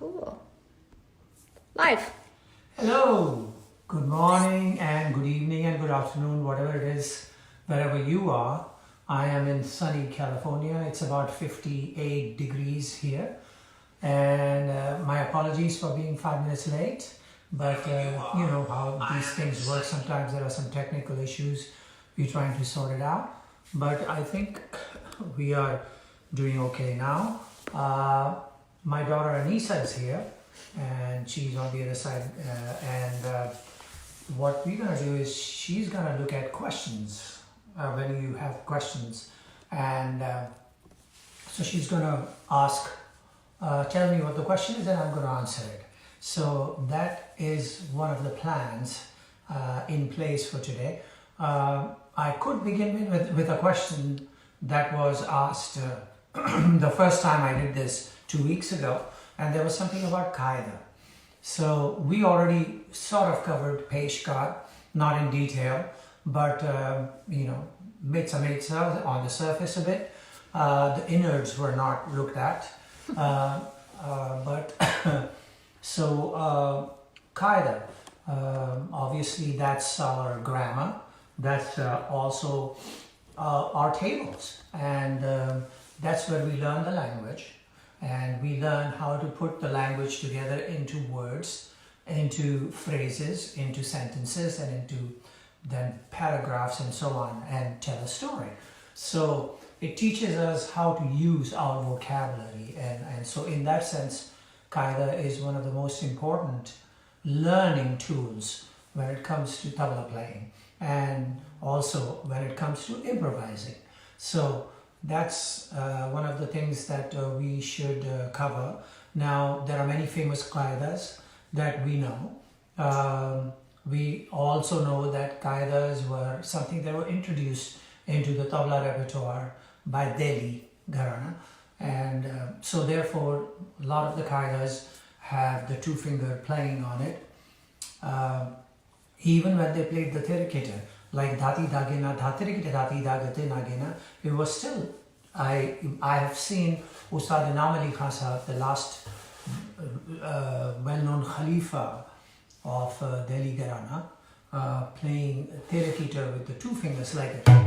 Cool. Live. Hello. Good morning and good evening and good afternoon, whatever it is, wherever you are. I am in sunny California. It's about 58 degrees here. And my apologies for being 5 minutes late. But you know how these things work. Sometimes there are some technical issues. We're trying to sort it out. But I think we are doing okay now. My daughter Anissa is here and she's on the other side. What we're going to do is she's going to look at questions when you have questions. And so she's going to ask, tell me what the question is and I'm going to answer it. So that is one of the plans in place for today. I could begin with a question that was asked the first time I did this 2 weeks ago, and there was something about Qaeda. So we already sort of covered Peshkat, not in detail, but you know, bits on the surface a bit. The innards were not looked at, so Qaeda, obviously that's our grammar, that's also our tables, and that's where we learn the language, and we learn how to put the language together into words, into phrases, into sentences, and into then paragraphs and so on, and tell a story. So it teaches us how to use our vocabulary, and so in that sense, Qaeda is one of the most important learning tools when it comes to tabla playing, and also when it comes to improvising. So that's one of the things that we should cover. Now, there are many famous Qaedas that we know. We also know that Qaedas were something that were introduced into the tabla repertoire by Delhi Gharana. And so therefore, a lot of the Qaedas have the two finger playing on it. Even when they played the Tirikita, like Dhati Dagena, Dhatirikita Dhati Dagate Nagena, it was still, I have seen Ustad Zakir Hussain, the last well-known Khalifa of Delhi Gharana, playing Tirikita with the two fingers like that.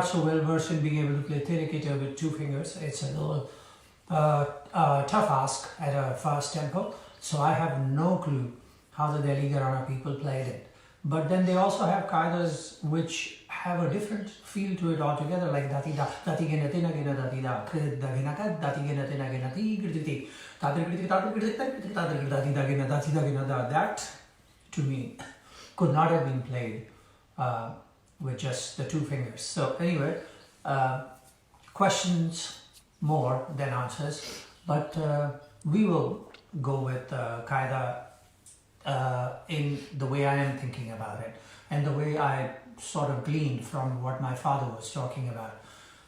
So well versed in being able to play Tirikita with two fingers. It's a little tough ask at a fast tempo, so I have no clue how the Delhi Gharana people played it. But then they also have Qaedas which have a different feel to it altogether, like Dati da, Dati gena tina gena Dati da, da gena ka, Dati gena tina gena ti griditi, Dati da gena Dati da gena da. That to me could not have been played with just the two fingers. So anyway, questions more than answers, but we will go with Qaeda in the way I am thinking about it, and the way I sort of gleaned from what my father was talking about.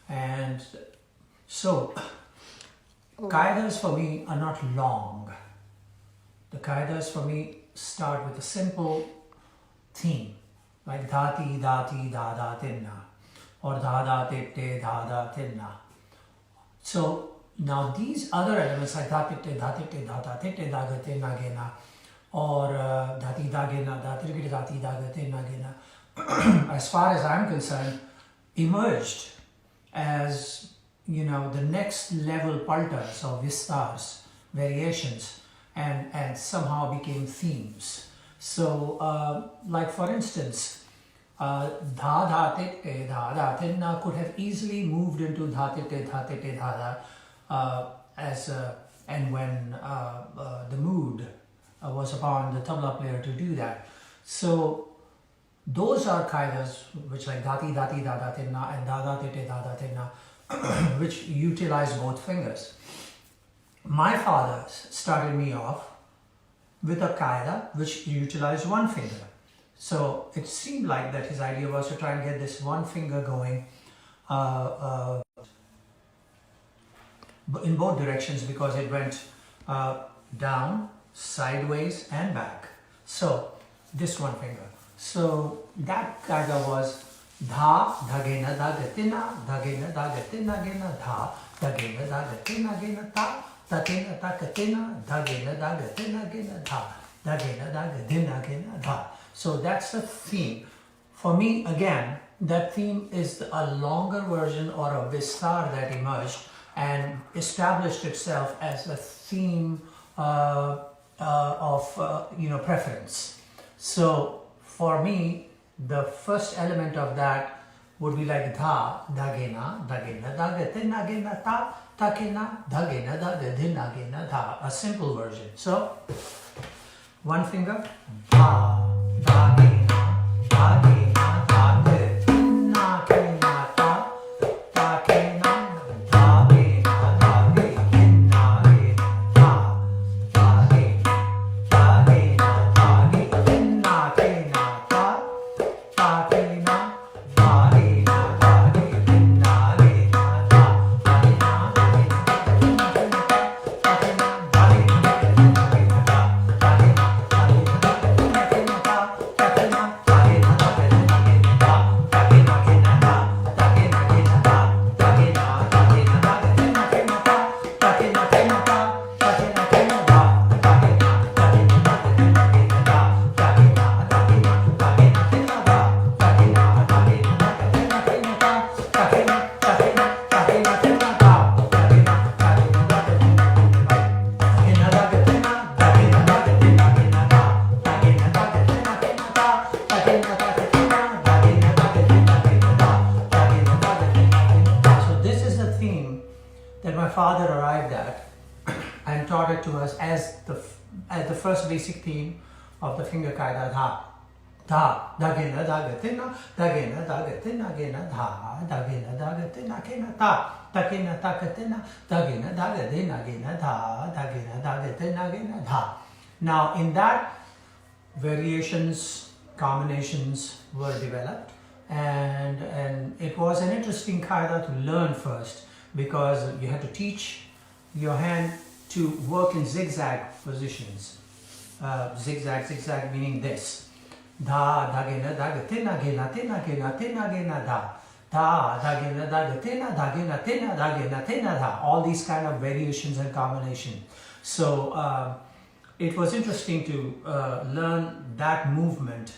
And so, Qaedas for me are not long. The Qaedas for me start with a simple theme, like dhati, dhati, da, da, tinna, or da, da, titte, da, da, tinna. So now these other elements like da, titte, da, titte, da, da, titte, da, ga, tinna, gena, or dhati, da, gena, da, tirgit, dhati, da, ga, tinna, gena, as far as I'm concerned, emerged as, you know, the next level paltas or vistars, variations, and somehow became themes. So, like for instance, dha dha titte dha dha tinna could have easily moved into dha titte dha dha and when the mood was upon the tabla player to do that. So those are Qaedas which like dhati dhati dha dha tinna and dha dha titte dha dha tinna, which utilize both fingers. My father started me off with a Qaeda which utilized one finger. So it seemed like that his idea was to try and get this one finger going in both directions, because it went down, sideways and back. So this one finger. So that kaida was dha dhagena dhagatina dhagena dhagatina gena dha dhagena dhagatina gena ta takena takatina dhagena dhagatina gena dha dhagena dhagadina gena dha. So that's the theme. For me, again, that theme is a longer version or a vistar that emerged and established itself as a theme of preference. So for me, the first element of that would be like dha, dhagena, dhagena, dhagatina, gena, ta, takena, dhagena, dhagadina, gena, dha. A simple version. So, one finger, dha, dhagena, dhagena, dhagatina, gena, ta, takena, dhagena, dhagina, gena, dha, dhagena, dhagena, dhagina, gena, ta, takena, dhagena, dhagina, gena, dha, dhagena, So this is the theme that my father arrived at and taught it to us as the first basic theme of the finger kaida dha. Dha, dhagena, dhagatina, dhagena, dhagatina, gena, dha, dhagena, dhagatina, gena, ta, takena, takatina, dhagena, dhagadina, gena, dha, dhagena, dhagatina, gena, dha. Now, in that, variations, combinations were developed, and it was an interesting kaida to learn first, because you had to teach your hand to work in zigzag positions. Zigzag meaning this. Dha, dhagena, dhagatina, gena, tina, gena, tina, gena, dha. Dha, dhagena, dhagatina, dhagena, tina, dhagena, tina, dha. All these kind of variations and combinations. So it was interesting to learn that movement,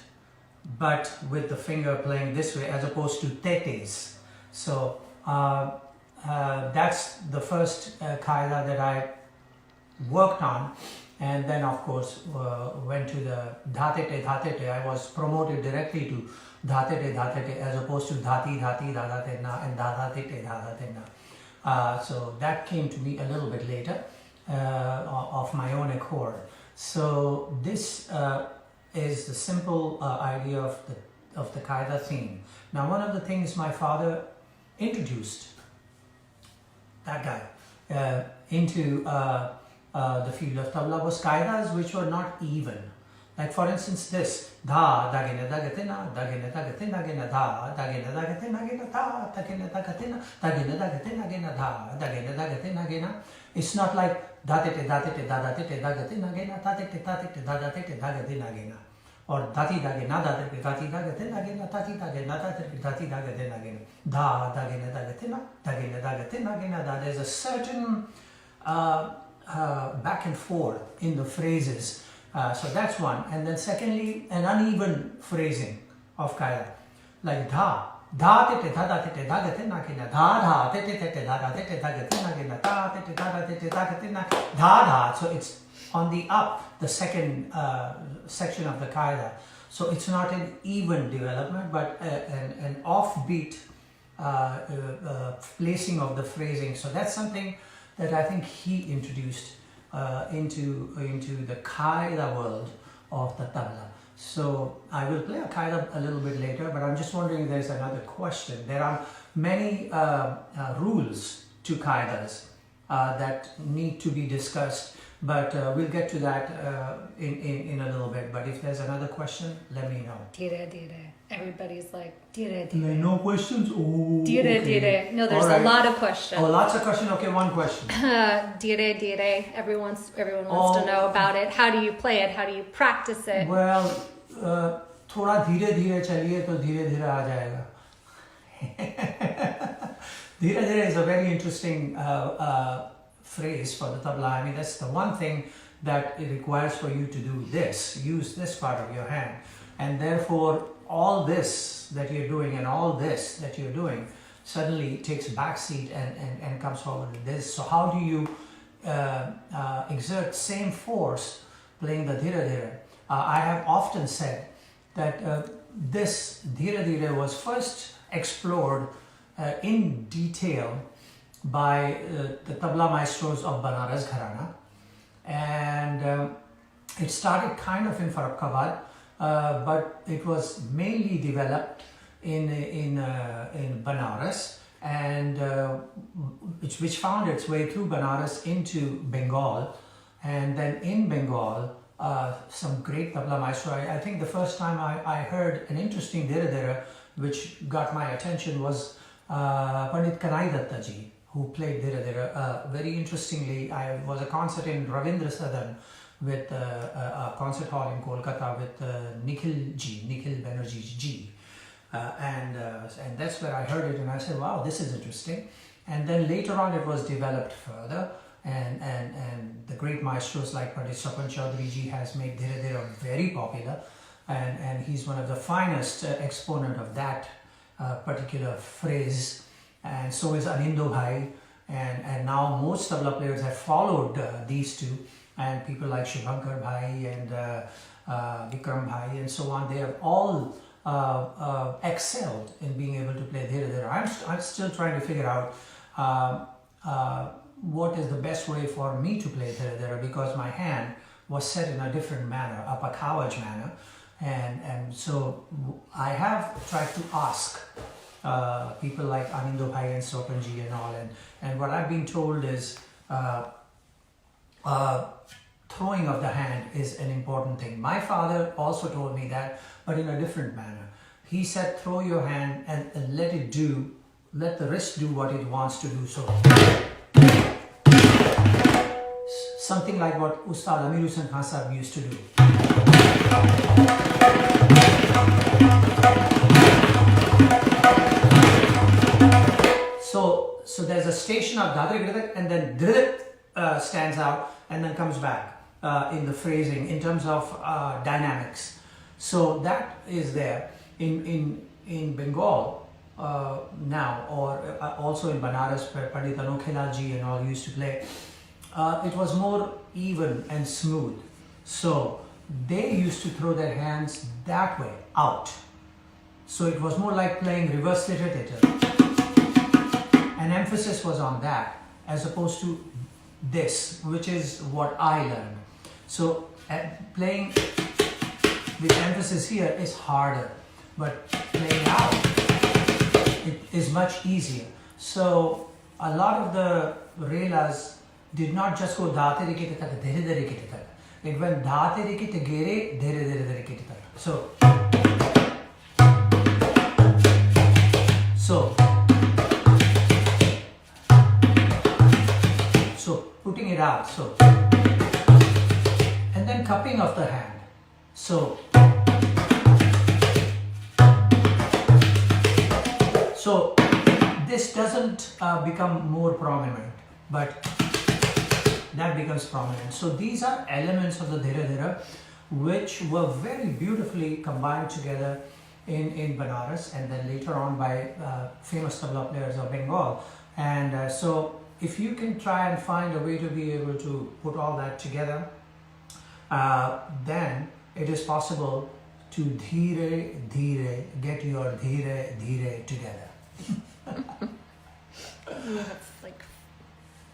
but with the finger playing this way as opposed to tetes. So that's the first kaida that I worked on, and then of course went to the dhatete. I was promoted directly to dhatete as opposed to dhati dhadatena and dadhatete. So that came to me a little bit later of my own accord. So this is the simple idea of the kaida theme. Now, one of the things my father introduced, that guy, into the field of tabla was kaidas which were not even. Like for instance this, dha, dhagena, dhagatina, dhagena, dhagatina, gena, dha, dhagena, dhagatina, gena, ta, takena, dhagatina, dhagena, dhagatina, gena, dha, dhagena, dhagatina, gena. It's not like dhatete, dadatete, dhagatina, gena, tatete, dadatete, dhagadina, gena. Or dhati, dhagena, dhati, dhagatina, gena, tati, dhagena, dhati, dhagadina, gena. Dha, dhagena, dhagatina, gena, dha. There's a certain back and forth in the phrases. So that's one. And then secondly, an uneven phrasing of kaida. Like dha, dha tete dhada tete dhagatina gena, dha dha tete tete dhada tete dhagatina gena, ta tete dhada tete dhagatina, dha dha. So it's on the up, the second section of the kaida. So it's not an even development, but an offbeat placing of the phrasing. So that's something that I think he introduced into the kaida world of the tabla. So I will play a kaida a little bit later, but I'm just wondering if there's another question. There are many rules to kaidas that need to be discussed But we'll get to that in a little bit. But if there's another question, let me know. Dire dire. Everybody's like dire There dire. are no questions? Oh, Dire okay. dire. No, there's All right. a lot of questions. Oh, lots of questions? Okay, one question. Dire dire. Everyone wants to know about it. How do you play it? How do you practice it? Well, थोड़ा धीरे धीरे चलिए तो धीरे धीरे आ जाएगा. Dhira dhira is a very interesting phrase for the tabla. I mean, that's the one thing that it requires for you to do this. Use this part of your hand. And therefore, all this that you're doing and all this that you're doing suddenly takes a backseat and comes forward with this. So how do you exert same force playing the dhira dhira? I have often said that this dhira dhira was first explored in detail by the tabla maestros of Banaras Gharana, and it started kind of in Farrukhabad, but it was mainly developed in Banaras, and which found its way through Banaras into Bengal, and then in Bengal some great tabla maestro. I think the first time I heard an interesting dhira dhira which got my attention was Pandit Kanai Datta ji, who played dhira dhira. Very interestingly, I was a concert in Ravindra Sadan with a concert hall in Kolkata with Nikhil Banerjee ji, and that's where I heard it, and I said, wow, this is interesting. And then later on it was developed further, and the great maestros like Pandit Swapan Chaudhary ji has made dhira dhira very popular, and he's one of the finest exponent of that particular phrase, and so is Anindo Bhai, and now most tabla players have followed these two, and people like Shubhankar Bhai and Vikram Bhai and so on, they have all excelled in being able to play dhira dhira. I'm still trying to figure out what is the best way for me to play dhira dhira, because my hand was set in a different manner, a pakawaj manner. And so I have tried to ask people like Anindo Bhai and Sopanji and all, and what I've been told is throwing of the hand is an important thing. My father also told me that, but in a different manner. He said throw your hand and let the wrist do what it wants to do. So something like what Ustad Zakir Hussain Ji used to do. So there's a station of dadrik and then dhrit stands out and then comes back in the phrasing in terms of dynamics. So that is there in Bengal now, or also in Banaras where Pandit Anokhela ji and all used to play. It was more even and smooth. So they used to throw their hands that way, out. So it was more like playing reverse litter. And emphasis was on that as opposed to this, which is what I learned. So playing with emphasis here is harder, but playing out it is much easier. So a lot of the relas did not just go dhate rikite tak, dhere dhere rikite tak. It went dhate rikite gere, dhere dhere dhere rikite tak. So putting it out, so, and then cupping of the hand. So this doesn't become more prominent, but that becomes prominent. So these are elements of the dhira dhira which were very beautifully combined together in Banaras and then later on by famous tabla players of Bengal. And so if you can try and find a way to be able to put all that together, then it is possible to dhire dhire get your dhire dhire together. That's like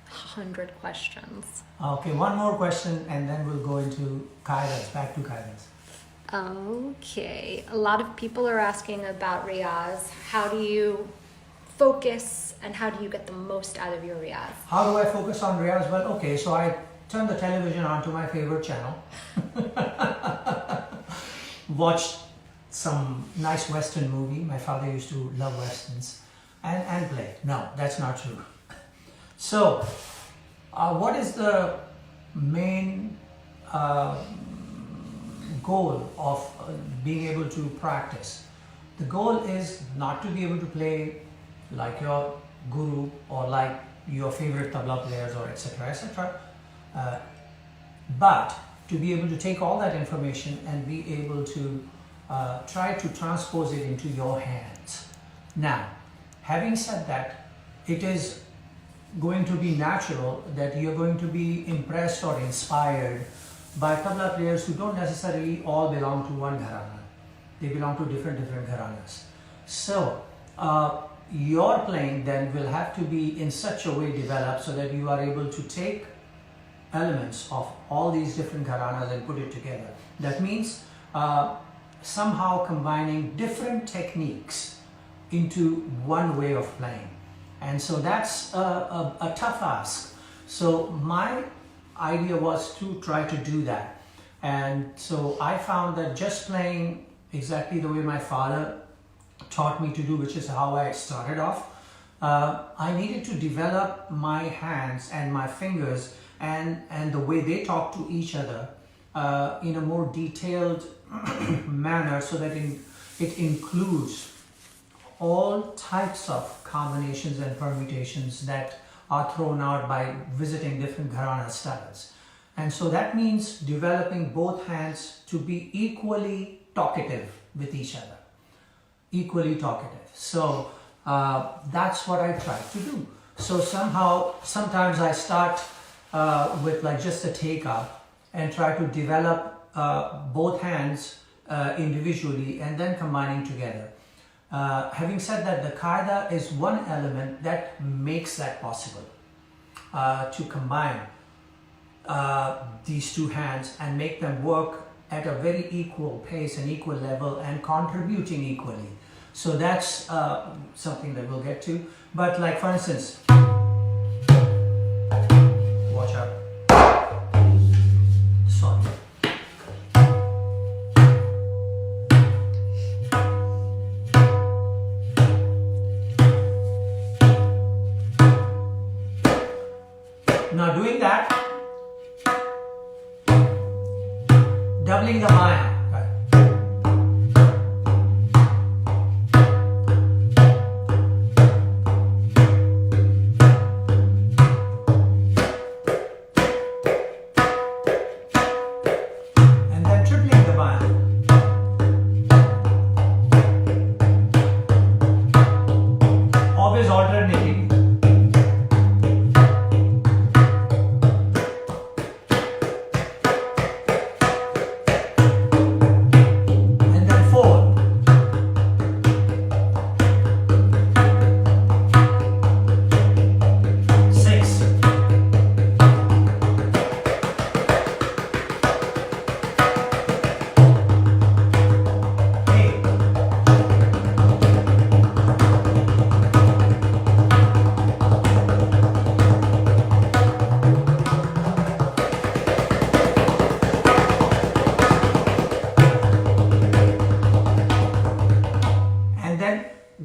100 questions. Okay, one more question and then we'll go into Kaidas, back to Kaidas. Okay, a lot of people are asking about riyaz. How do you focus and how do you get the most out of your riyaz? How do I focus on Riyaz? Well, okay, so I turned the television on to my favorite channel, watched some nice Western movie. My father used to love Westerns, and play. No, that's not true. So, what is the main goal of being able to practice? The goal is not to be able to play like your guru or like your favorite tabla players or etc. etc. But to be able to take all that information and be able to try to transpose it into your hands. Now, having said that, it is going to be natural that you're going to be impressed or inspired by tabla players who don't necessarily all belong to one gharana. They belong to different gharanas. So, your playing then will have to be in such a way developed so that you are able to take elements of all these different gharanas and put it together. That means somehow combining different techniques into one way of playing. And so that's a tough ask. So my idea was to try to do that. And so I found that just playing exactly the way my father taught me to do, which is how I started off, I needed to develop my hands and my fingers and the way they talk to each other in a more detailed manner, so that it includes all types of combinations and permutations that are thrown out by visiting different gharana styles. And so that means developing both hands to be equally talkative with each other. Equally talkative. So that's what I try to do. So sometimes I start with like just a take-up and try to develop both hands individually and then combining together. Having said that, the qaida is one element that makes that possible, to combine these two hands and make them work at a very equal pace and equal level and contributing equally. So that's something that we'll get to. But like for instance, watch out. Sorry. Now doing that, doubling the maya. And then tripling the maya. Always alternating.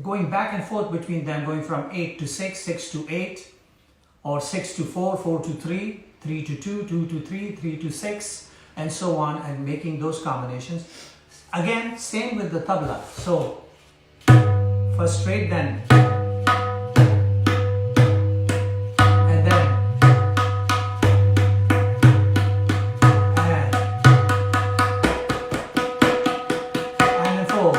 Going back and forth between them, going from 8 to 6, 6 to 8, or 6 to 4, 4 to 3, 3 to 2, 2 to 3, 3 to 6, and so on, and making those combinations. Again, same with the tabla. So, first straight, then, and then, and then 4.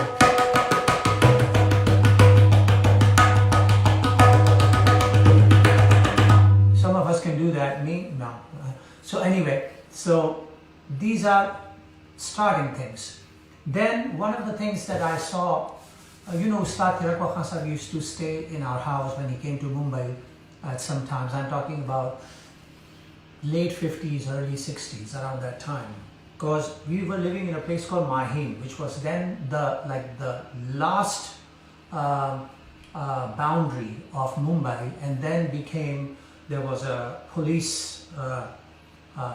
Can do that, me no. So anyway, so these are starting things. Then one of the things that I saw, Ustad Zakir Hussain Ji used to stay in our house when he came to Mumbai at some times. I'm talking about late 50s, early 60s, around that time, because we were living in a place called Mahim, which was then the last boundary of Mumbai, and then became, there was a police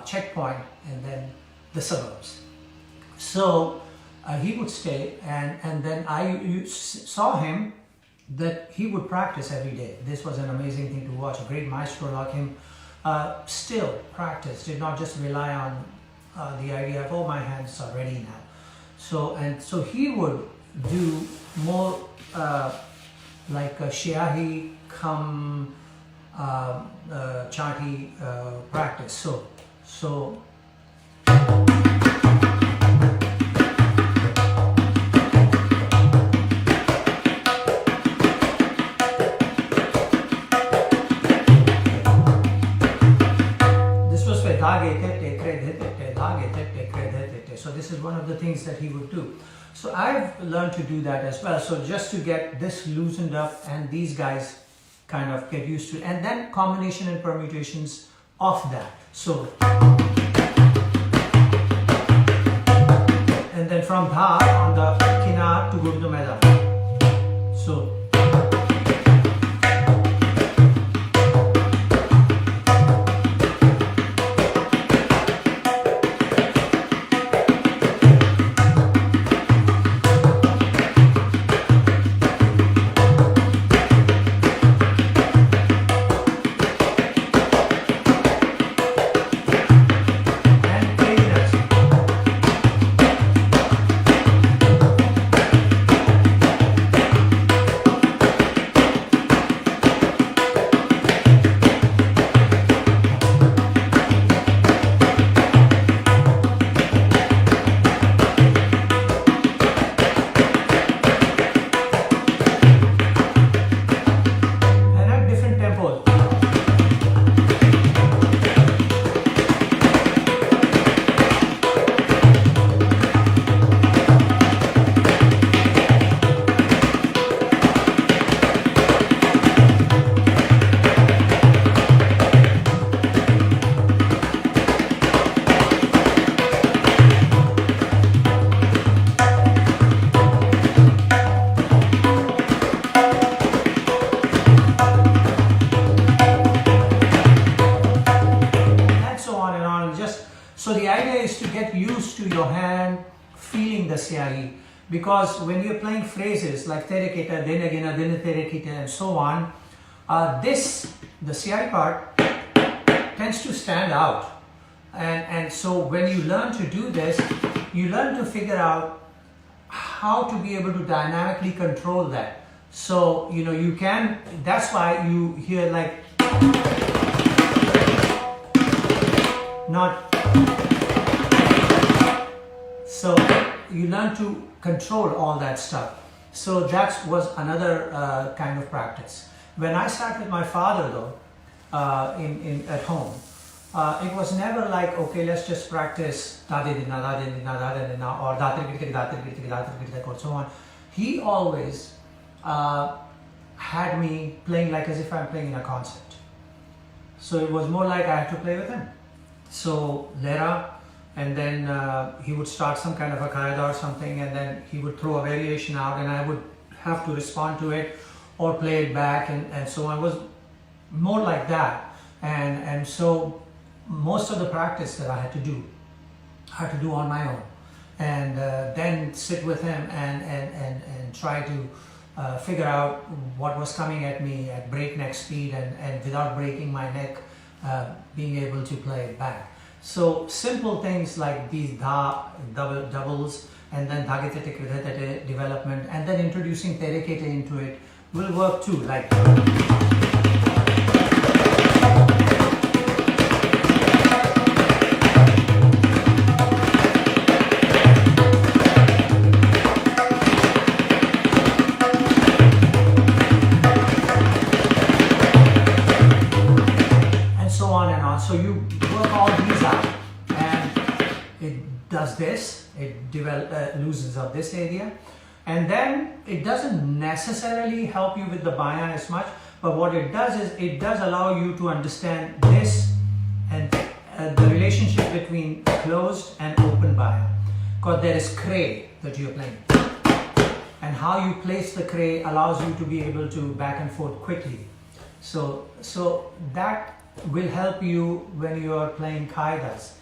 checkpoint, and then the suburbs. So he would stay, and then I saw him that he would practice every day. This was an amazing thing to watch. A great maestro like him still practiced, did not just rely on the idea of, oh, my hands are ready now. So he would do more like a shiahi come chati practice. So so this is one of the things that he would do. So I've learned to do that as well. So just to get this loosened up and these guys kind of get used to it, and then combination and permutations of that. So and then from dha on the kinar to go to the meda. So because when you're playing phrases like tereketa, denagina, deneterekita, and so on, the siari part tends to stand out. And so when you learn to do this, you learn to figure out how to be able to dynamically control that. So, you know, you can, that's why you hear like, not, so you learn to control all that stuff. So that was another kind of practice. When I sat with my father though, at home, it was never like, okay, let's just practice da-di-di-na, da-di-di-na, da-di-di-na, or da-tri-kiti-kiti, or so on. He always had me playing like as if I'm playing in a concert. So it was more like I had to play with him. So Lera, and then he would start some kind of a qaida or something, and then he would throw a variation out, and I would have to respond to it or play it back, and so on. It was more like that. And so most of the practice that I had to do on my own, and then sit with him and try to figure out what was coming at me at breakneck speed, and without breaking my neck, being able to play it back. So simple things like these doubles, and then dhagete development, and then introducing terekete into it will work too. Like so you work all these out, and it does this, it loosens up this area, and then it doesn't necessarily help you with the bayan as much, but what it does is it does allow you to understand this and the relationship between closed and open bayan, because there is kray that you're playing, and how you place the kray allows you to be able to back and forth quickly. So that will help you when you are playing kaidas.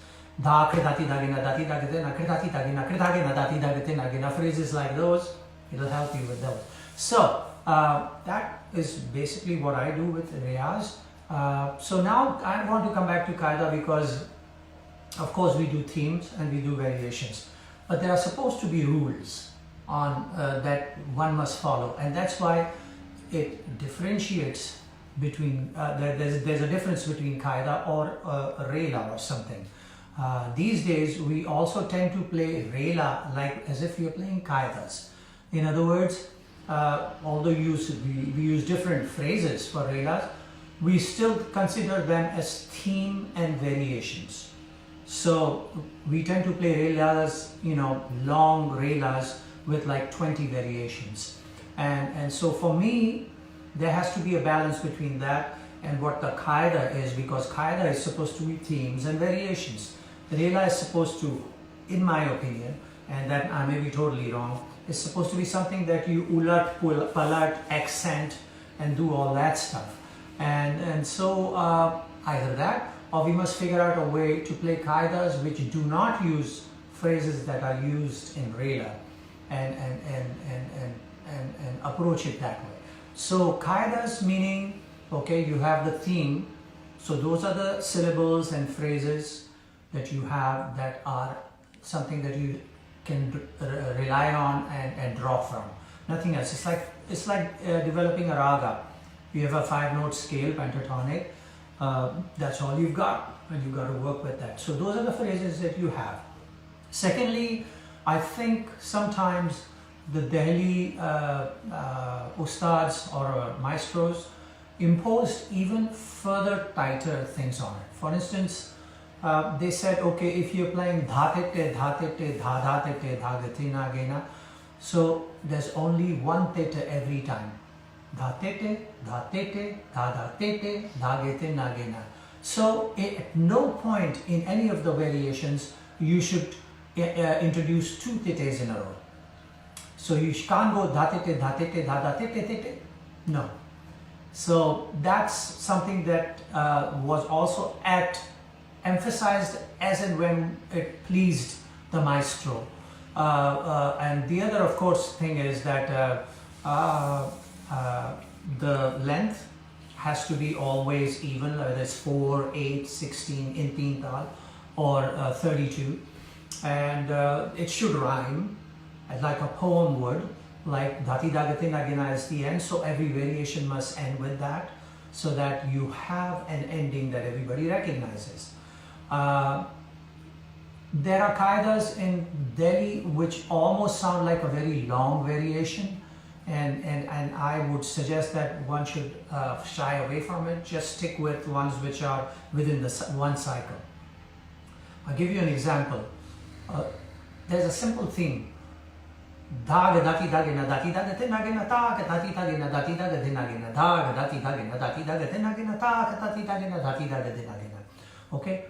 Da kridati dagina dati dagatena kridati dagina kridagina dati dagatena gina, phrases like those, it'll help you with those. So that is basically what I do with Riyaz. So now I want to come back to Qaida because of course we do themes and we do variations, but there are supposed to be rules on that one must follow, and that's why it differentiates between there's a difference between Qaida or Rela or something. These days we also tend to play Rela like as if you're playing Qaidas. In other words, although we use different phrases for Relas, we still consider them as theme and variations. So we tend to play Relas, long Relas with like 20 variations. And so for me, there has to be a balance between that and what the Qaida is, because Qaida is supposed to be themes and variations. Rela is supposed to, in my opinion, and that I may be totally wrong, is supposed to be something that you ulat, palat, accent, and do all that stuff. And so either that, or we must figure out a way to play Qaidas which do not use phrases that are used in Rela and approach it that way. So Qaidas meaning, okay, you have the theme, so those are the syllables and phrases that you have that are something that you can rely on and draw from. Nothing else. It's like developing a raga. You have a 5-note scale, pentatonic. That's all you've got, and you've got to work with that. So those are the phrases that you have. Secondly, I think sometimes the Delhi ustads or maestros imposed even further tighter things on it. For instance, they said, okay, if you're playing dhatete, dhatete, dha dhatete, dhagati nagena, so there's only one theta every time. Dhatete, dhatete, dha dhatete, dhagete nagena. So at no point in any of the variations you should introduce 2 thetas in a row. So you can't go dhatete, dhatete, dha dhatete, tete. No. So that's something that was also emphasized as and when it pleased the maestro. And the other, of course, thing is that the length has to be always even, whether it's 4, 8, 16 in teen tal or 32. And it should rhyme like a poem would, like dhati dagati nagina is the end, so every variation must end with that, so that you have an ending that everybody recognizes. There are Qaidas in Delhi which almost sound like a very long variation, and I would suggest that one should shy away from it. Just stick with ones which are within the one cycle. I'll give you an example. There's a simple theme. Dhag dati dagina dati dagate nagina ta dati dagina dati dagate nagina dhag dati dagina dati dagate nagina ta dati dagina dati dagate nagina. Okay?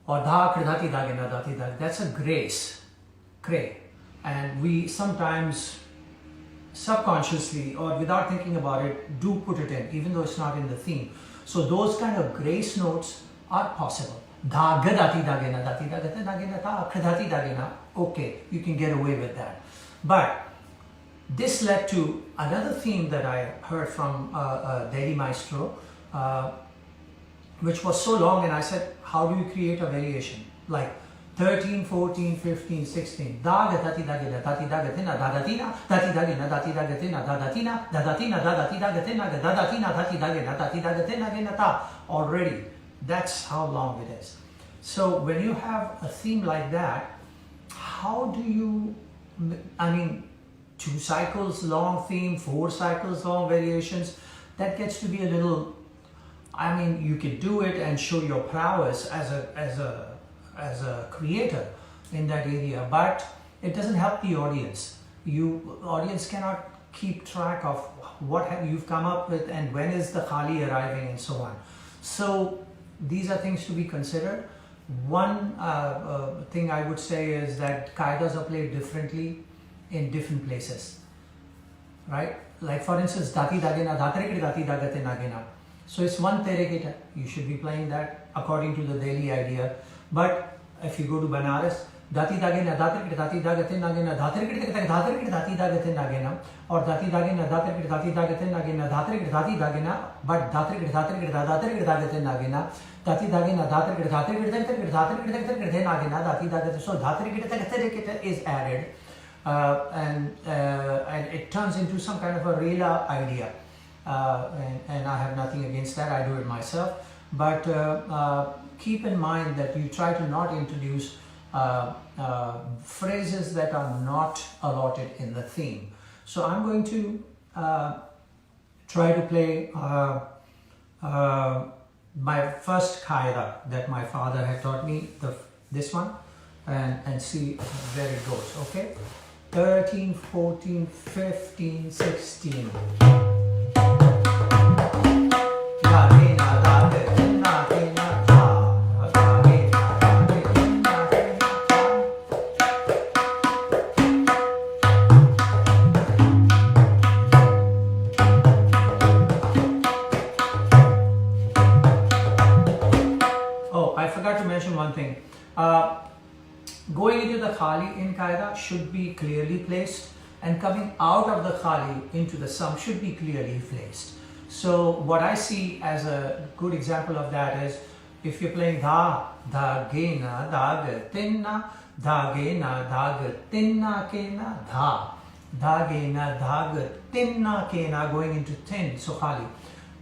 Or dha kridati dagina dati dag. That's a grace. Kre. And we sometimes subconsciously or without thinking about it do put it in, even though it's not in the theme. So those kind of grace notes are possible. Dha gadati dagina dati dagate nagina ta kridati dagina. Okay, you can get away with that. But this led to another theme that I heard from Delhi maestro, which was so long, and I said, how do you create a variation? Like 13, 14, 15, 16. Da dati dagina dati dagatina dadatina dati dagina dati dagatina dadatina dadatina dati dagatina dadatina dati dagina dati dagatina gina ta. Already, that's how long it is. So when you have a theme like that, how do you, I mean, 2 cycles long theme, 4 cycles long variations, that gets to be a little, I mean, you could do it and show your prowess as a creator in that area, but it doesn't help the audience. Audience cannot keep track of what you've come up with and when is the khali arriving and so on. So these are things to be considered. One thing I would say is that Qaidas are played differently in different places, right? Like for instance, dati dagina, dhatrekri dati dagate nagina. So it's one terekita. You should be playing that according to the Delhi idea. But if you go to Banaras, dati dage na datir dati dagate nagena datir dati dagate nagena, or dati dage na datir dati dagate nagena datir dati dagena, but datir dagate nagena dati dage na datir nagena dati dagate. So datir is added, and it turns into some kind of a rela idea. And I have nothing against that. I do it myself. But keep in mind that you try to not introduce phrases that are not allotted in the theme. So I'm going to try to play my first kaida that my father had taught me, this one, and see where it goes. Okay, 13, 14, 15, 16. Oh, I forgot to mention one thing. Going into the khali in qaida should be clearly placed, and coming out of the khali into the sum should be clearly placed. So what I see as a good example of that is if you're playing da, da, ge, na, da, ge, tin, na, da, ge, na, da, ge, tin, na, ke, na, da, ge, na, da, ge, tin, na, ke, na, going into tin, so khali.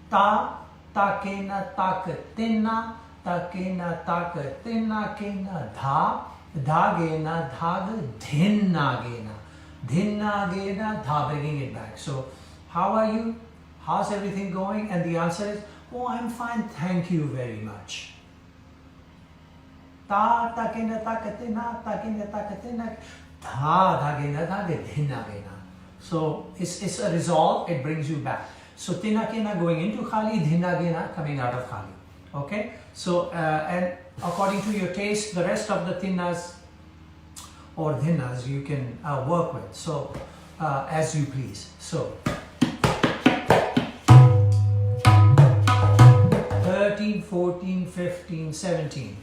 Ta, ke, na, ta, ke, tin, na, ta, ke, na, ta, ke, tin, na, ke, na, da, ge, na, da, ge, dhin, na, ge, na, dhin, na, ge, na, da, bringing it back. So how are you? How's everything going? And the answer is, oh, I'm fine, thank you very much. Ta, ta, ke, na, ta, ke, na, ta, ke, na, ta, ke, na, da, ge, na, da, ge, dhin, na, ge, na. So it's a resolve, it brings you back. So tina, ke, na going into khali, dhin, na, ge, na coming out of khali. Okay? So, and according to your taste, the rest of the tinnas or dhinnas you can work with. So, as you please. So, 13, 14, 15, 17.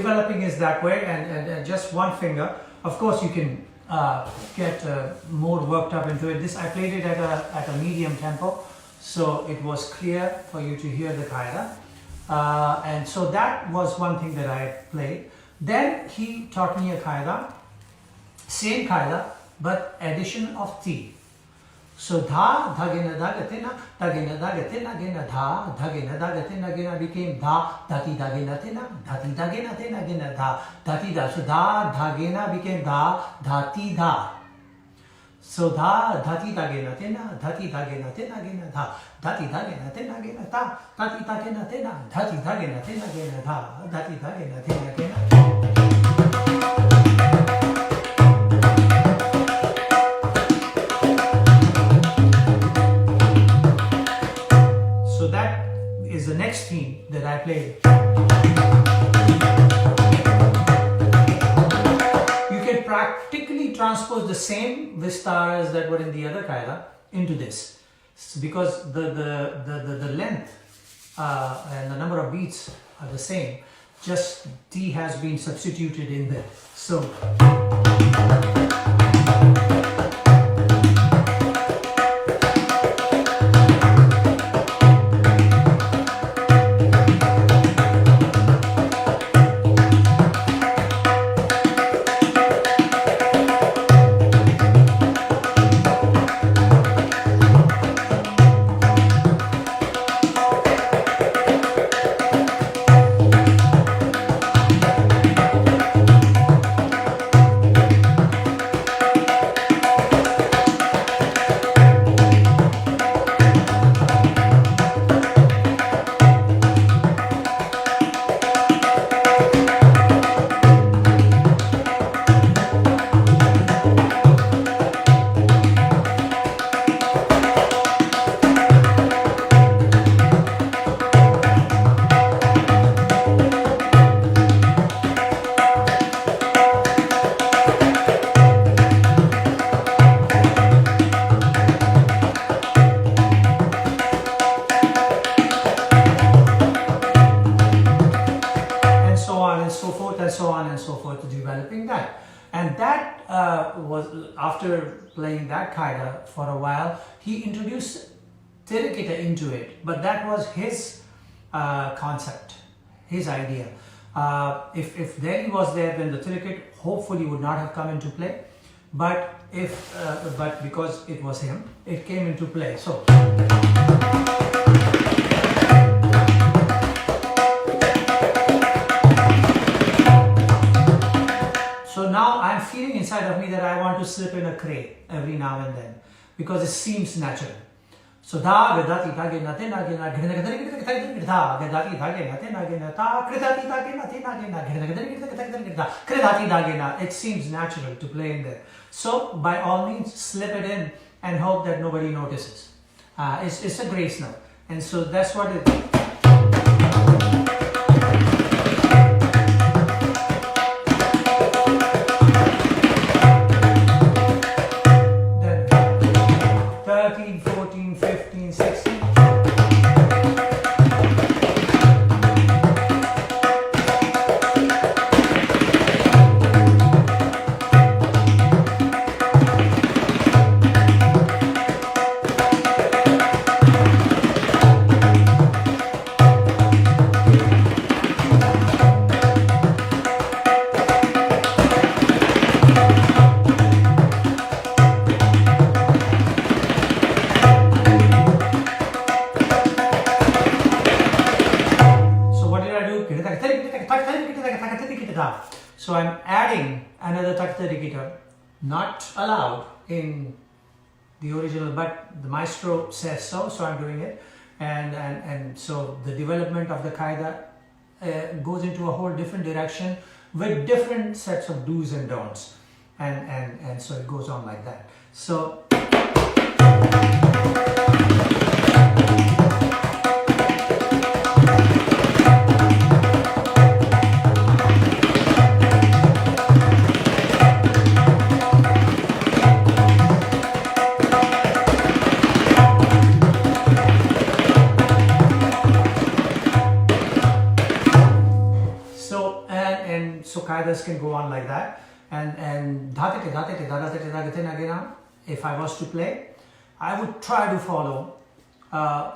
developing is that way, and just one finger. Of course, you can get more worked up into it. This I played it at a medium tempo, so it was clear for you to hear the qaida. And so that was one thing that I played. Then he taught me a qaida, same qaida, but addition of ti. So dha, dhagena, dhagatina, dhagena, dhagatina, gena, dha, dhagena, dhagatina, gena became dha, dhati, dhagena, tina, dhati, dhagena, tina, gena, dha, dhati, dha. So dha, dhagena became dha, dhati, dha. So dha, dhati, dhagena, tina, dhati, dhagena, tina, gena, dha, dhati, dhagena, tina, gena, dha, dhati, dhagena, tina, dhati, dhagena, tina, gena, dha, dhati, dhagena, tina, gena. Is the next theme that I played. You can practically transpose the same vistaras that were in the other qaida into this, because the length and the number of beats are the same, just T has been substituted in there. So developing that. And that was, after playing that qaida for a while, he introduced Tirikita into it, but that was his concept, his idea. If Delhi was there, then the Tirikit hopefully would not have come into play, but because it was him, it came into play. So now I'm feeling inside of me that I want to slip in a kre every now and then, because it seems natural. So da gadati tage nate nage na ghina gadari gita gita da gadati tage nate nage na ta kridati tage nate nage na ghina gadari gita gita gita kridati tage na. It seems natural to play in there. So by all means, slip it in and hope that nobody notices. It's a grace note, and so that's what it is. So I'm adding another taktarikita, not allowed in the original, but the maestro says so, so I'm doing it. And so the development of the qaida goes into a whole different direction with different sets of do's and don'ts. And so it goes on like that. So kaidas can go on like that. And if I was to play, I would try to follow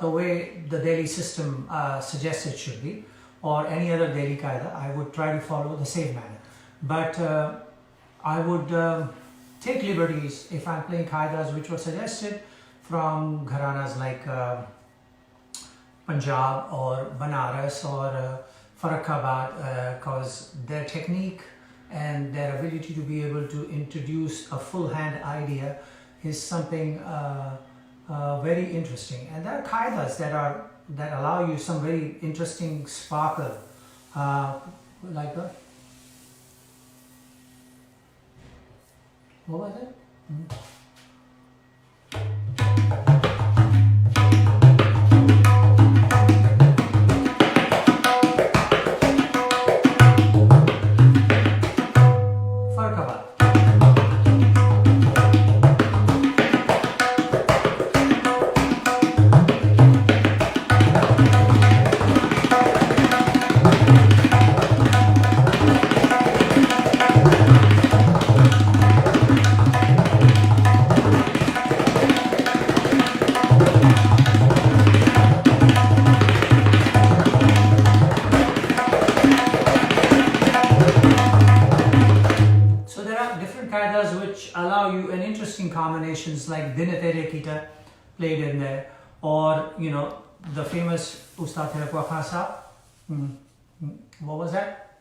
the way the Delhi system suggests it should be, or any other Delhi kaida. I would try to follow the same manner. But I would take liberties if I'm playing kaidas which were suggested from gharanas like Punjab or Banaras or Farrukhabad, because their technique and their ability to be able to introduce a full hand idea is something very interesting. And there are kaidas that allow you some very interesting sparkle, like that. What was it? Farrukhabad. Which allow you an interesting combinations like Dine Tere Kita played in there, or you know the famous Ustad Zakir Hussain Ji. What was that?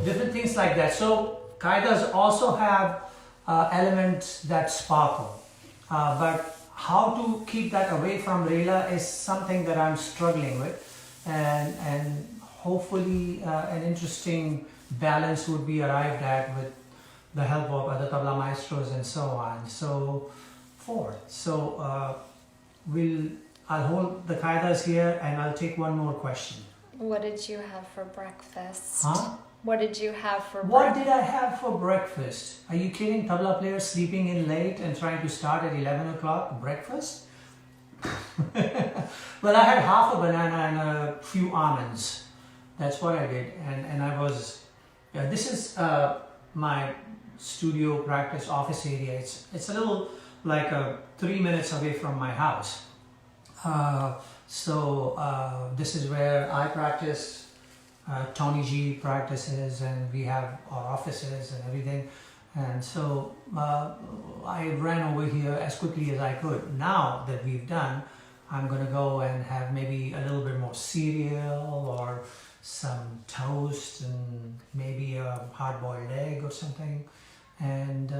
Different things like that. So kaidas also have elements that sparkle, but how to keep that away from Rela is something that I'm struggling with, and hopefully an interesting balance would be arrived at with the help of other tabla maestros and so on, so forth. So I'll hold the kaidas here and I'll take one more question. What did you have for breakfast? Huh? What did you have for breakfast? What did I have for breakfast? Are you kidding? Tabla player sleeping in late and trying to start at 11 o'clock breakfast? Well, I had half a banana and a few almonds. That's what I did. And I was, this is my studio practice office area. It's a little like 3 minutes away from my house. So this is where I practice. Tony G practices, and we have our offices and everything, and so I ran over here as quickly as I could. Now that we've done, I'm gonna go and have maybe a little bit more cereal or some toast and maybe a hard-boiled egg or something, and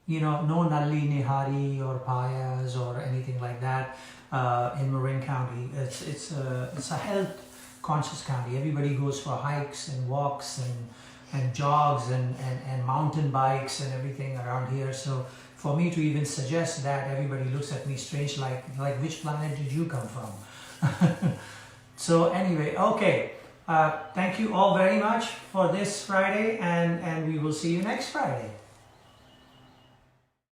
you know, no nalli nihari or payas or anything like that in Marin County. It's a health conscious county. Everybody goes for hikes and walks and jogs and mountain bikes and everything around here. So for me to even suggest that, everybody looks at me strange, like which planet did you come from? So anyway, okay. Thank you all very much for this Friday, and we will see you next Friday.